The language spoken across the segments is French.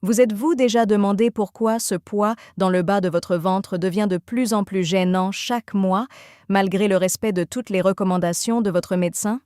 Vous êtes-vous déjà demandé pourquoi ce poids dans le bas de votre ventre devient de plus en plus gênant chaque mois, malgré le respect de toutes les recommandations de votre médecin?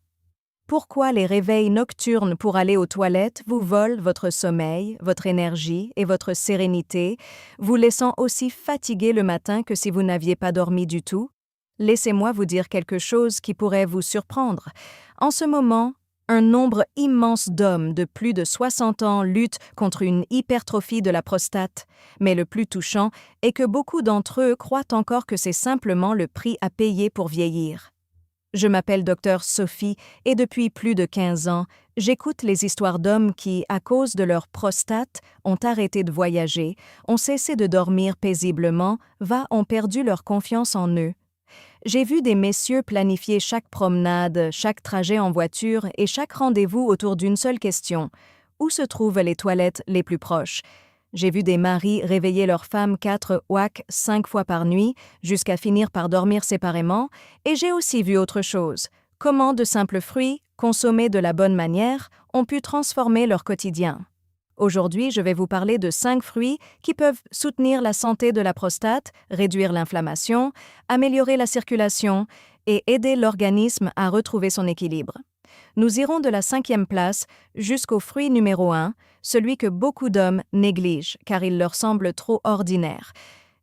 Pourquoi les réveils nocturnes pour aller aux toilettes vous volent votre sommeil, votre énergie et votre sérénité, vous laissant aussi fatigué le matin que si vous n'aviez pas dormi du tout? Laissez-moi vous dire quelque chose qui pourrait vous surprendre. En ce moment, un nombre immense d'hommes de plus de 60 ans luttent contre une hypertrophie de la prostate, mais le plus touchant est que beaucoup d'entre eux croient encore que c'est simplement le prix à payer pour vieillir. Je m'appelle Dr Sophie et depuis plus de 15 ans, j'écoute les histoires d'hommes qui, à cause de leur prostate, ont arrêté de voyager, ont cessé de dormir paisiblement, ont perdu leur confiance en eux. J'ai vu des messieurs planifier chaque promenade, chaque trajet en voiture et chaque rendez-vous autour d'une seule question. Où se trouvent les toilettes les plus proches? J'ai vu des maris réveiller leurs femmes 4 ou 5 fois par nuit, jusqu'à finir par dormir séparément, et j'ai aussi vu autre chose. Comment de simples fruits, consommés de la bonne manière, ont pu transformer leur quotidien. Aujourd'hui, je vais vous parler de 5 fruits qui peuvent soutenir la santé de la prostate, réduire l'inflammation, améliorer la circulation et aider l'organisme à retrouver son équilibre. Nous irons de la 5e place jusqu'au fruit numéro 1, celui que beaucoup d'hommes négligent car il leur semble trop ordinaire.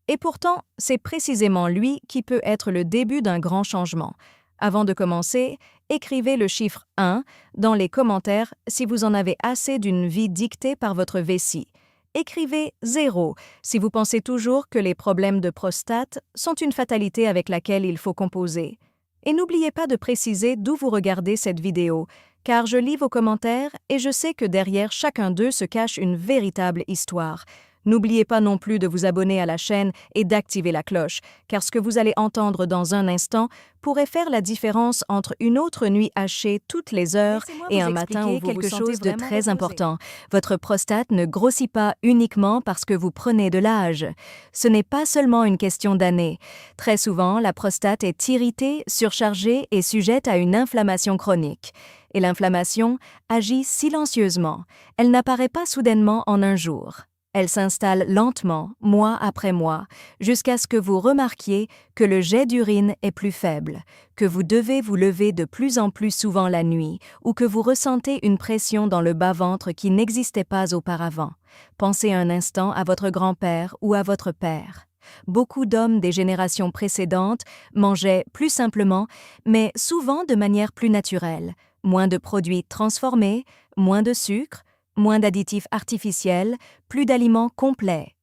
Et pourtant, c'est précisément lui qui peut être le début d'un grand changement. Avant de commencer, écrivez le chiffre 1 dans les commentaires si vous en avez assez d'une vie dictée par votre vessie. Écrivez 0 si vous pensez toujours que les problèmes de prostate sont une fatalité avec laquelle il faut composer. Et n'oubliez pas de préciser d'où vous regardez cette vidéo, car je lis vos commentaires et je sais que derrière chacun d'eux se cache une véritable histoire. N'oubliez pas non plus de vous abonner à la chaîne et d'activer la cloche, car ce que vous allez entendre dans un instant pourrait faire la différence entre une autre nuit hachée toutes les heures et un matin où vous quelque chose de très important. Votre prostate ne grossit pas uniquement parce que vous prenez de l'âge. Ce n'est pas seulement une question d'années. Très souvent, la prostate est irritée, surchargée et sujette à une inflammation chronique. Et l'inflammation agit silencieusement. Elle n'apparaît pas soudainement en un jour. Elle s'installe lentement, mois après mois, jusqu'à ce que vous remarquiez que le jet d'urine est plus faible, que vous devez vous lever de plus en plus souvent la nuit ou que vous ressentez une pression dans le bas-ventre qui n'existait pas auparavant. Pensez un instant à votre grand-père ou à votre père. Beaucoup d'hommes des générations précédentes mangeaient plus simplement, mais souvent de manière plus naturelle. Moins de produits transformés, moins de sucre, moins d'additifs artificiels, plus d'aliments complets.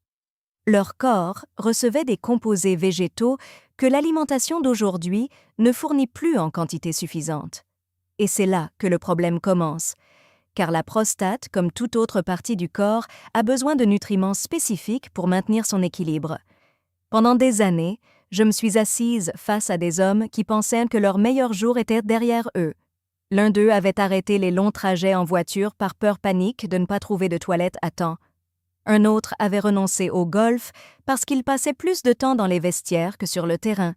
Leur corps recevait des composés végétaux que l'alimentation d'aujourd'hui ne fournit plus en quantité suffisante. Et c'est là que le problème commence, car la prostate, comme toute autre partie du corps, a besoin de nutriments spécifiques pour maintenir son équilibre. Pendant des années, je me suis assise face à des hommes qui pensaient que leur meilleur jour était derrière eux. L'un d'eux avait arrêté les longs trajets en voiture par peur panique de ne pas trouver de toilette à temps. Un autre avait renoncé au golf parce qu'il passait plus de temps dans les vestiaires que sur le terrain.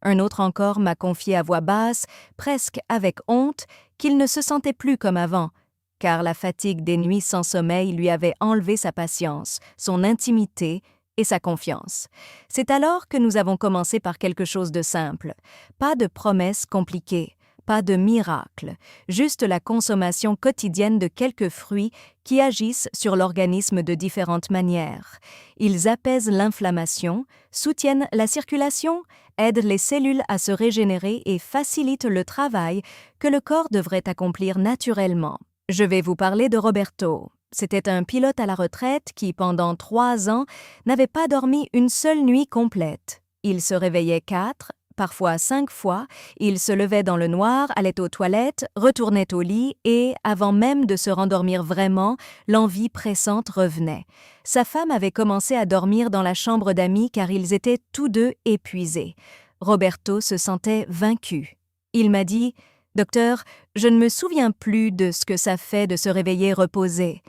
Un autre encore m'a confié à voix basse, presque avec honte, qu'il ne se sentait plus comme avant, car la fatigue des nuits sans sommeil lui avait enlevé sa patience, son intimité et sa confiance. C'est alors que nous avons commencé par quelque chose de simple, pas de promesses compliquées. Pas de miracle, juste la consommation quotidienne de quelques fruits qui agissent sur l'organisme de différentes manières. Ils apaisent l'inflammation, soutiennent la circulation, aident les cellules à se régénérer et facilitent le travail que le corps devrait accomplir naturellement. Je vais vous parler de Roberto. C'était un pilote à la retraite qui, pendant 3 ans, n'avait pas dormi une seule nuit complète. Il se réveillait 4, parfois 5 fois, il se levait dans le noir, allait aux toilettes, retournait au lit et, avant même de se rendormir vraiment, l'envie pressante revenait. Sa femme avait commencé à dormir dans la chambre d'amis car ils étaient tous deux épuisés. Roberto se sentait vaincu. Il m'a dit « Docteur, je ne me souviens plus de ce que ça fait de se réveiller reposé. »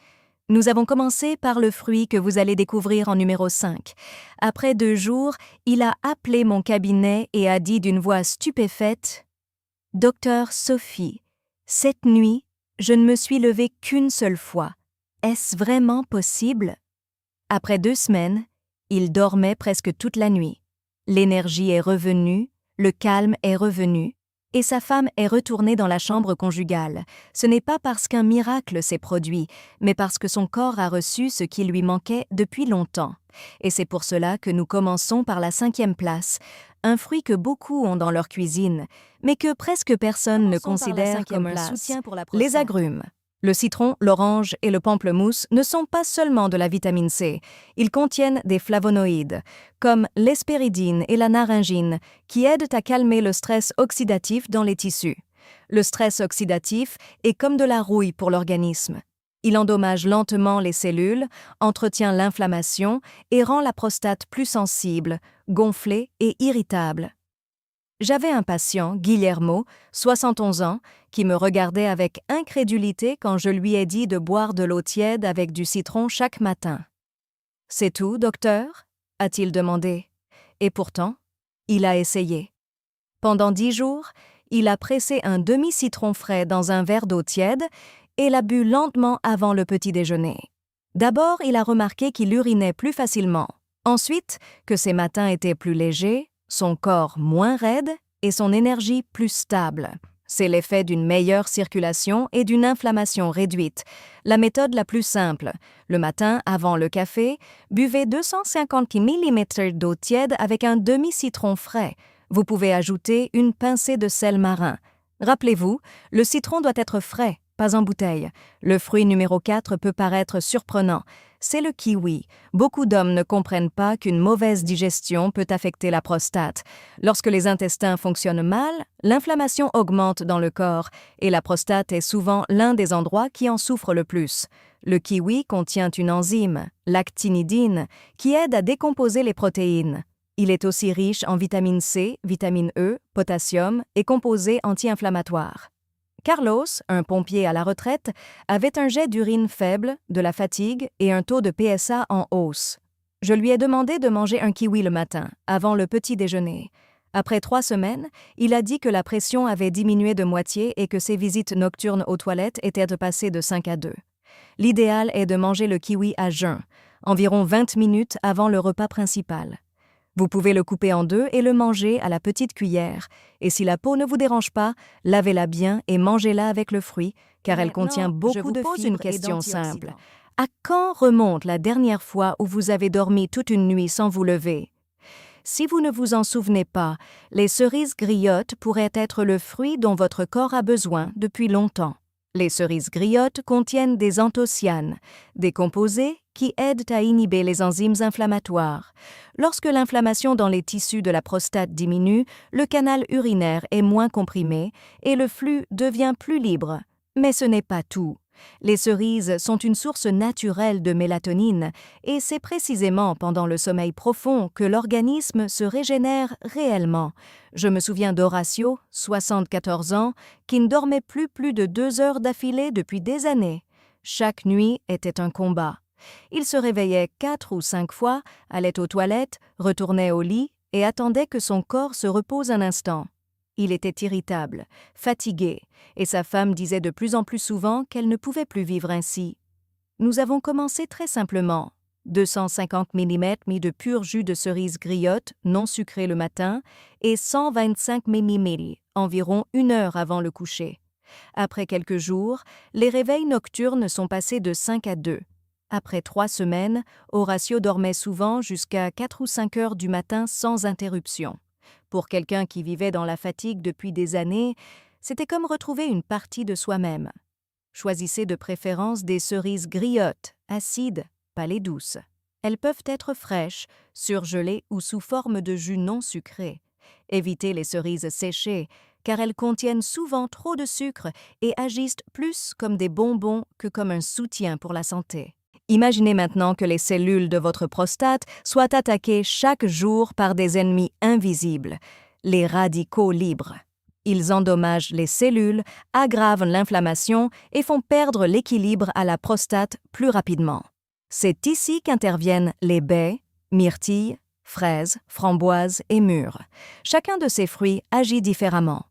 Nous avons commencé par le fruit que vous allez découvrir en numéro 5. Après 2 jours, il a appelé mon cabinet et a dit d'une voix stupéfaite « Docteur Sophie, cette nuit, je ne me suis levée qu'une seule fois. Est-ce vraiment possible? Après 2 semaines, il dormait presque toute la nuit. L'énergie est revenue, le calme est revenu, et sa femme est retournée dans la chambre conjugale. Ce n'est pas parce qu'un miracle s'est produit, mais parce que son corps a reçu ce qui lui manquait depuis longtemps. Et c'est pour cela que nous commençons par la 5e place, un fruit que beaucoup ont dans leur cuisine, mais que presque personne ne considère comme un soutien pour la prostate. Les agrumes. Le citron, l'orange et le pamplemousse ne sont pas seulement de la vitamine C, ils contiennent des flavonoïdes, comme l'hespéridine et la naringine, qui aident à calmer le stress oxydatif dans les tissus. Le stress oxydatif est comme de la rouille pour l'organisme. Il endommage lentement les cellules, entretient l'inflammation et rend la prostate plus sensible, gonflée et irritable. J'avais un patient, Guillermo, 71 ans, qui me regardait avec incrédulité quand je lui ai dit de boire de l'eau tiède avec du citron chaque matin. « C'est tout, docteur ?» a-t-il demandé. Et pourtant, il a essayé. Pendant 10 jours, il a pressé un demi-citron frais dans un verre d'eau tiède et l'a bu lentement avant le petit déjeuner. D'abord, il a remarqué qu'il urinait plus facilement. Ensuite, que ses matins étaient plus légers, son corps moins raide et son énergie plus stable. C'est l'effet d'une meilleure circulation et d'une inflammation réduite. La méthode la plus simple. Le matin, avant le café, buvez 250 ml d'eau tiède avec un demi-citron frais. Vous pouvez ajouter une pincée de sel marin. Rappelez-vous, le citron doit être frais, pas en bouteille. Le fruit numéro 4 peut paraître surprenant. C'est le kiwi. Beaucoup d'hommes ne comprennent pas qu'une mauvaise digestion peut affecter la prostate. Lorsque les intestins fonctionnent mal, l'inflammation augmente dans le corps et la prostate est souvent l'un des endroits qui en souffre le plus. Le kiwi contient une enzyme, l'actinidine, qui aide à décomposer les protéines. Il est aussi riche en vitamine C, vitamine E, potassium et composés anti-inflammatoires. Carlos, un pompier à la retraite, avait un jet d'urine faible, de la fatigue et un taux de PSA en hausse. Je lui ai demandé de manger un kiwi le matin, avant le petit déjeuner. Après 3 semaines, il a dit que la pression avait diminué de moitié et que ses visites nocturnes aux toilettes étaient passées de 5 à 2. L'idéal est de manger le kiwi à jeun, environ 20 minutes avant le repas principal. Vous pouvez le couper en 2 et le manger à la petite cuillère. Et si la peau ne vous dérange pas, lavez-la bien et mangez-la avec le fruit, car elle contient beaucoup de fibres. Je vous pose une question simple. À quand remonte la dernière fois où vous avez dormi toute une nuit sans vous lever? Si vous ne vous en souvenez pas, les cerises griottes pourraient être le fruit dont votre corps a besoin depuis longtemps. Les cerises griottes contiennent des anthocyanes, des composés qui aident à inhiber les enzymes inflammatoires. Lorsque l'inflammation dans les tissus de la prostate diminue, le canal urinaire est moins comprimé et le flux devient plus libre. Mais ce n'est pas tout. Les cerises sont une source naturelle de mélatonine et c'est précisément pendant le sommeil profond que l'organisme se régénère réellement. Je me souviens d'Horacio, 74 ans, qui ne dormait plus de 2 heures d'affilée depuis des années. Chaque nuit était un combat. Il se réveillait 4 ou 5 fois, allait aux toilettes, retournait au lit et attendait que son corps se repose un instant. Il était irritable, fatigué, et sa femme disait de plus en plus souvent qu'elle ne pouvait plus vivre ainsi. Nous avons commencé très simplement. 250 ml de pur jus de cerise griotte non sucré le matin et 125 ml, environ 1 heure avant le coucher. Après quelques jours, les réveils nocturnes sont passés de 5 à 2. Après 3 semaines, Horacio dormait souvent jusqu'à 4 ou 5 heures du matin sans interruption. Pour quelqu'un qui vivait dans la fatigue depuis des années, c'était comme retrouver une partie de soi-même. Choisissez de préférence des cerises griottes, acides, pas les douces. Elles peuvent être fraîches, surgelées ou sous forme de jus non sucré. Évitez les cerises séchées, car elles contiennent souvent trop de sucre et agissent plus comme des bonbons que comme un soutien pour la santé. Imaginez maintenant que les cellules de votre prostate soient attaquées chaque jour par des ennemis invisibles, les radicaux libres. Ils endommagent les cellules, aggravent l'inflammation et font perdre l'équilibre à la prostate plus rapidement. C'est ici qu'interviennent les baies, myrtilles, fraises, framboises et mûres. Chacun de ces fruits agit différemment.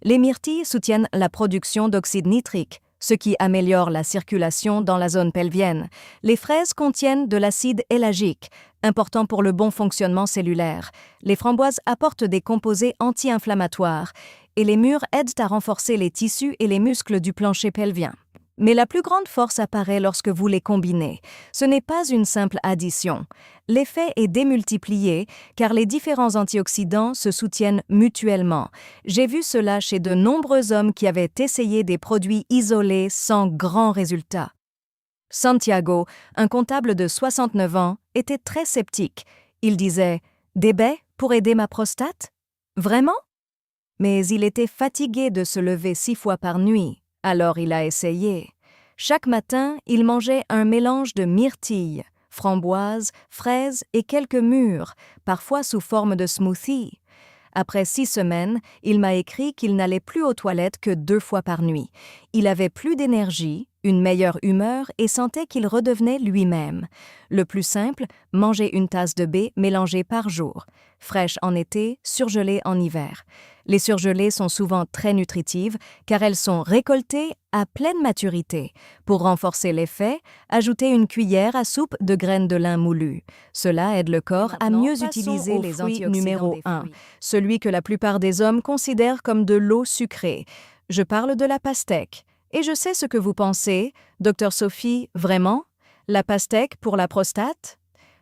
Les myrtilles soutiennent la production d'oxyde nitrique, ce qui améliore la circulation dans la zone pelvienne. Les fraises contiennent de l'acide éllagique, important pour le bon fonctionnement cellulaire. Les framboises apportent des composés anti-inflammatoires et les mûres aident à renforcer les tissus et les muscles du plancher pelvien. Mais la plus grande force apparaît lorsque vous les combinez. Ce n'est pas une simple addition. L'effet est démultiplié car les différents antioxydants se soutiennent mutuellement. J'ai vu cela chez de nombreux hommes qui avaient essayé des produits isolés sans grand résultat. Santiago, un comptable de 69 ans, était très sceptique. Il disait « Des baies pour aider ma prostate ? Vraiment ?» Mais il était fatigué de se lever 6 fois par nuit. Alors il a essayé. Chaque matin, il mangeait un mélange de myrtilles, framboises, fraises et quelques mûres, parfois sous forme de smoothie. Après 6 semaines, il m'a écrit qu'il n'allait plus aux toilettes que 2 fois par nuit. Il avait plus d'énergie, une meilleure humeur et sentait qu'il redevenait lui-même. Le plus simple, manger une tasse de baie mélangée par jour, fraîche en été, surgelée en hiver. Les surgelées sont souvent très nutritives car elles sont récoltées à pleine maturité. Pour renforcer l'effet, ajoutez une cuillère à soupe de graines de lin moulues. Cela aide le corps à mieux utiliser les antioxydants numéro 1, celui que la plupart des hommes considèrent comme de l'eau sucrée. Je parle de la pastèque. Et je sais ce que vous pensez, Dr Sophie, vraiment? La pastèque pour la prostate?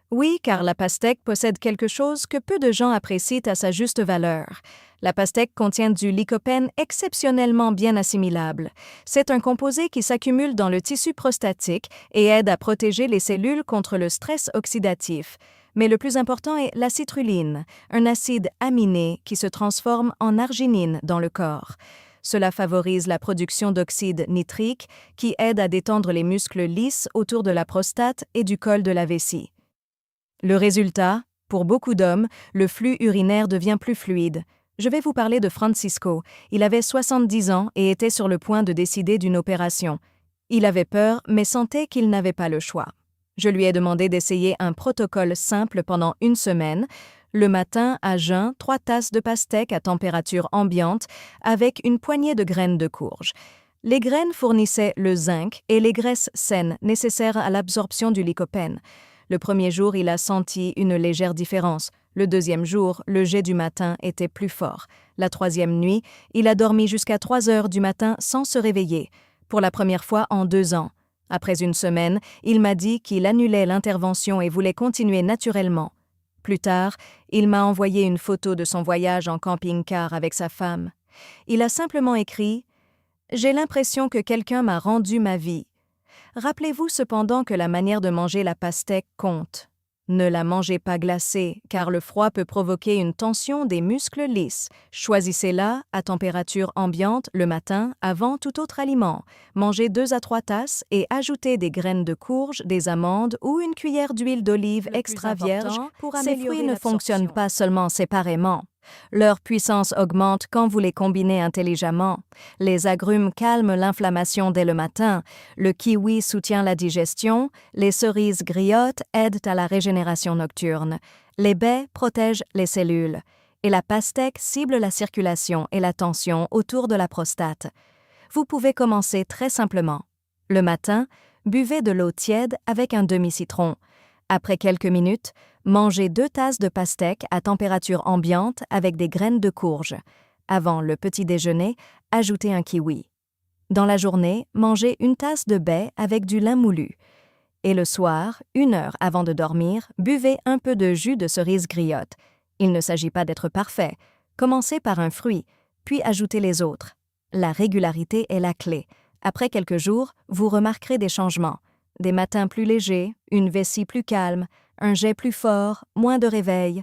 Oui, car la pastèque possède quelque chose que peu de gens apprécient à sa juste valeur. La pastèque contient du lycopène exceptionnellement bien assimilable. C'est un composé qui s'accumule dans le tissu prostatique et aide à protéger les cellules contre le stress oxydatif. Mais le plus important est la citrulline, un acide aminé qui se transforme en arginine dans le corps. Cela favorise la production d'oxyde nitrique qui aide à détendre les muscles lisses autour de la prostate et du col de la vessie. Le résultat, pour beaucoup d'hommes, le flux urinaire devient plus fluide. Je vais vous parler de Francisco. Il avait 70 ans et était sur le point de décider d'une opération. Il avait peur, mais sentait qu'il n'avait pas le choix. Je lui ai demandé d'essayer un protocole simple pendant 1 semaine. Le matin, à jeun, 3 tasses de pastèque à température ambiante avec une poignée de graines de courge. Les graines fournissaient le zinc et les graisses saines nécessaires à l'absorption du lycopène. Le premier jour, il a senti une légère différence. Le deuxième jour, le jet du matin était plus fort. La 3e nuit, il a dormi jusqu'à 3 heures du matin sans se réveiller, pour la première fois en 2 ans. Après 1 semaine, il m'a dit qu'il annulait l'intervention et voulait continuer naturellement. Plus tard, il m'a envoyé une photo de son voyage en camping-car avec sa femme. Il a simplement écrit « J'ai l'impression que quelqu'un m'a rendu ma vie. » Rappelez-vous cependant que la manière de manger la pastèque compte. Ne la mangez pas glacée, car le froid peut provoquer une tension des muscles lisses. Choisissez-la à température ambiante le matin avant tout autre aliment. Mangez 2 à 3 tasses et ajoutez des graines de courge, des amandes ou une cuillère d'huile d'olive extra vierge. Ces fruits ne fonctionnent pas seulement séparément. Leur puissance augmente quand vous les combinez intelligemment. Les agrumes calment l'inflammation dès le matin, le kiwi soutient la digestion, les cerises griottes aident à la régénération nocturne, les baies protègent les cellules, et la pastèque cible la circulation et la tension autour de la prostate. Vous pouvez commencer très simplement. Le matin, buvez de l'eau tiède avec un demi-citron. Après quelques minutes, mangez 2 tasses de pastèque à température ambiante avec des graines de courge. Avant le petit déjeuner, ajoutez un kiwi. Dans la journée, mangez 1 tasse de baie avec du lin moulu. Et le soir, 1 heure avant de dormir, buvez un peu de jus de cerise griotte. Il ne s'agit pas d'être parfait. Commencez par un fruit, puis ajoutez les autres. La régularité est la clé. Après quelques jours, vous remarquerez des changements. Des matins plus légers, une vessie plus calme, un jet plus fort, moins de réveil.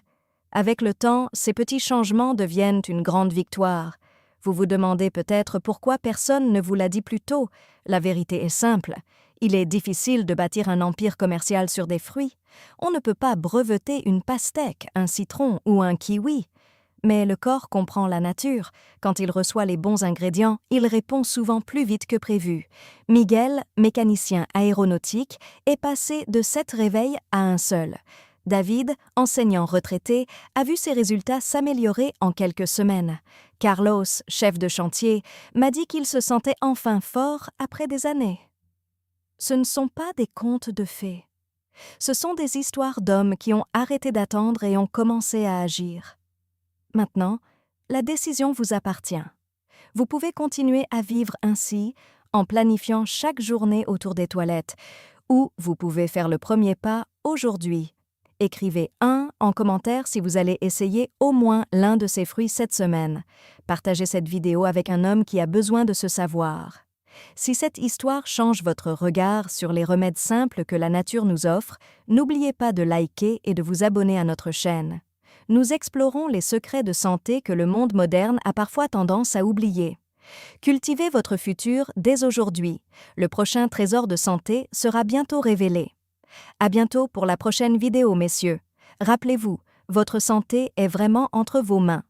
Avec le temps, ces petits changements deviennent une grande victoire. Vous vous demandez peut-être pourquoi personne ne vous l'a dit plus tôt. La vérité est simple. Il est difficile de bâtir un empire commercial sur des fruits. On ne peut pas breveter une pastèque, un citron ou un kiwi. Mais le corps comprend la nature. Quand il reçoit les bons ingrédients, il répond souvent plus vite que prévu. Miguel, mécanicien aéronautique, est passé de 7 réveils à un seul. David, enseignant retraité, a vu ses résultats s'améliorer en quelques semaines. Carlos, chef de chantier, m'a dit qu'il se sentait enfin fort après des années. Ce ne sont pas des contes de fées. Ce sont des histoires d'hommes qui ont arrêté d'attendre et ont commencé à agir. Maintenant, la décision vous appartient. Vous pouvez continuer à vivre ainsi en planifiant chaque journée autour des toilettes, ou vous pouvez faire le premier pas aujourd'hui. Écrivez 1 en commentaire si vous allez essayer au moins l'un de ces fruits cette semaine. Partagez cette vidéo avec un homme qui a besoin de ce savoir. Si cette histoire change votre regard sur les remèdes simples que la nature nous offre, n'oubliez pas de liker et de vous abonner à notre chaîne. Nous explorons les secrets de santé que le monde moderne a parfois tendance à oublier. Cultivez votre futur dès aujourd'hui. Le prochain trésor de santé sera bientôt révélé. À bientôt pour la prochaine vidéo, messieurs. Rappelez-vous, votre santé est vraiment entre vos mains.